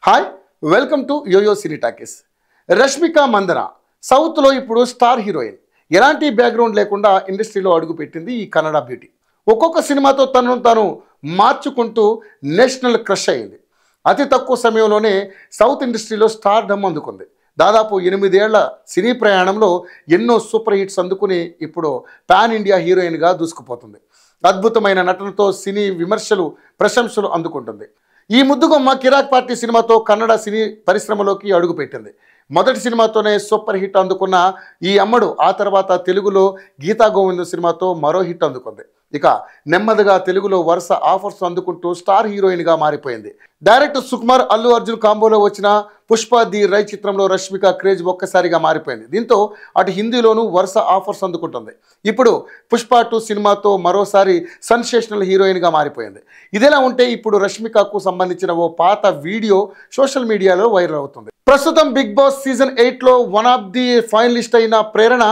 Hi welcome to yoyo cine talkies. Rashmika Mandanna సౌత్లో ఇప్పుడు star heroine. ఎలాంటి బ్యాక్గ్రౌండ్ లేకుండా ఇండస్ట్రీలో అడుగుపెట్టింది ఈ కన్నడ బ్యూటీ. ఒక్కొక్క సినిమాతో తనను తాను మార్చుకుంటూ నేషనల్ క్రష్ అయింది. అతి తక్కువ సమయంలోనే సౌత్ ఇండస్ట్రీలో స్టార్ డమ్ అందుకుంది. దాదాపు 8 ఏళ్ల సినీ ప్రయాణంలో ఎన్నో సూపర్ హిట్స్ అందుకుని ఇప్పుడు పాన్ ఇండియా హీరోయిన్గా దూసుకుపోతుంది. అద్భుతమైన నటనతో సినీ విమర్శలు ప్రశంసలు అందుకుంటుంది. ఈ ముద్దుగొమ్మ కిరాక్ పార్టీ సినిమాతో కన్నడ సినీ పరిశ్రమలోకి అడుగుపెట్టింది. మొదటి సినిమాతోనే సూపర్ హిట్ అందుకున్న ఈ అమ్మడు ఆ తర్వాత తెలుగులో గీతా గోవిందం సినిమాతో మరో హిట్ అందుకుంది. ఇక నెమ్మదిగా తెలుగులో వరుస ఆఫర్స్ అందుకుంటూ స్టార్ హీరోయిన్గా మారిపోయింది. డైరెక్టర్ సుకుమార్ అల్లు అర్జున్ కాంబోలో వచ్చిన పుష్ప ది రై చిత్రంలో రష్మిక క్రేజ్ ఒక్కసారిగా మారిపోయింది. దీంతో అటు హిందీలోనూ వరుస ఆఫర్స్ అందుకుంటుంది. ఇప్పుడు పుష్ప 2 సినిమాతో మరోసారి సెన్సేషనల్ హీరోయిన్గా మారిపోయింది. ఇదిలా ఉంటే ఇప్పుడు రష్మికకు సంబంధించిన ఓ పాత వీడియో సోషల్ మీడియాలో వైరల్ అవుతుంది. ప్రస్తుతం బిగ్ బాస్ సీజన్ 8లో వన్ ఆఫ్ ది ఫైనలిస్ట్ అయిన ప్రేరణ,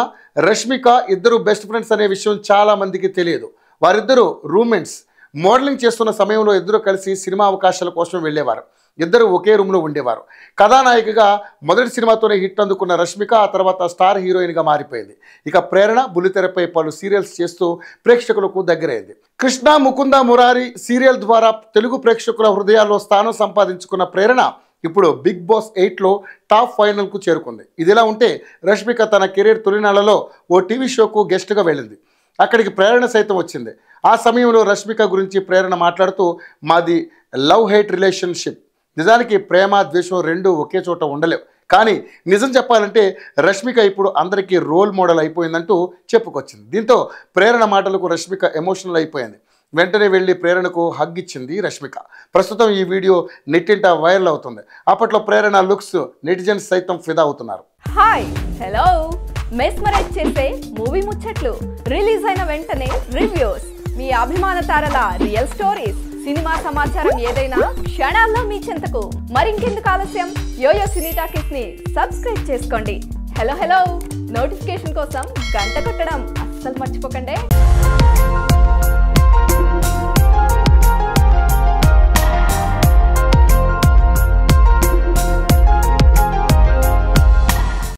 రష్మిక ఇద్దరు బెస్ట్ ఫ్రెండ్స్ అనే విషయం చాలా మందికి తెలియదు. వారిద్దరూ రూమ్మేట్స్. మోడలింగ్ చేస్తున్న సమయంలో ఇద్దరు కలిసి సినిమా అవకాశాల కోసం వెళ్ళేవారు. ఇద్దరు ఒకే రూమ్లో ఉండేవారు. కథానాయికగా మొదటి సినిమాతోనే హిట్ అందుకున్న రష్మిక ఆ తర్వాత స్టార్ హీరోయిన్గా మారిపోయింది. ఇక ప్రేరణ బుల్లితెరపై పలు సీరియల్స్ చేస్తూ ప్రేక్షకులకు దగ్గరైంది. కృష్ణ ముకుంద మురారి సీరియల్ ద్వారా తెలుగు ప్రేక్షకుల హృదయాల్లో స్థానం సంపాదించుకున్న ప్రేరణ ఇప్పుడు బిగ్ బాస్ 8లో టాప్ ఫైనల్కు చేరుకుంది. ఇదిలా ఉంటే రష్మిక తన కెరీర్ తొలినాళ్లలో ఓ టీవీ షోకు గెస్ట్గా వెళ్ళింది. అక్కడికి ప్రేరణ సైతం వచ్చింది. ఆ సమయంలో రష్మిక గురించి ప్రేరణ మాట్లాడుతూ, మాది లవ్ హేట్ రిలేషన్షిప్. నిజానికి ప్రేమ ద్వేషం రెండూ ఒకే చోట ఉండలేవు. కానీ నిజం చెప్పాలంటే రష్మిక ఇప్పుడు అందరికీ రోల్ మోడల్ అయిపోయిందంటూ చెప్పుకొచ్చింది. దీంతో ప్రేరణ మాటలకు రష్మిక ఎమోషనల్ అయిపోయింది. వెంటనే వెళ్ళి ప్రేరణకు హగ్ ఇచ్చింది రష్మిక. ప్రస్తుతం ఈ వీడియో నెట్టింట వైరల్ అవుతుంది. అప్పట్లో ప్రేరణ లుక్స్ నెటిజన్స్ సైతం ఫిదా అవుతున్నారు. హాయ్ హలో మెస్మరైజ్ చేసే మూవీ ముచ్చట్లు, రిలీజ్ అయిన వెంటనే రివ్యూస్, మీ అభిమాన తారల రియల్ స్టోరీస్, సినిమా సమాచారం ఏదైనా క్షణాల్లో మీ చెంతకు. మరింకెందుకు ఆలస్యం, యోయో సినీ టాకీస్ ని సబ్స్క్రైబ్ చేసుకోండి. హలో నోటిఫికేషన్ కోసం గంట కొట్టడం అస్సలు మర్చిపోకండి.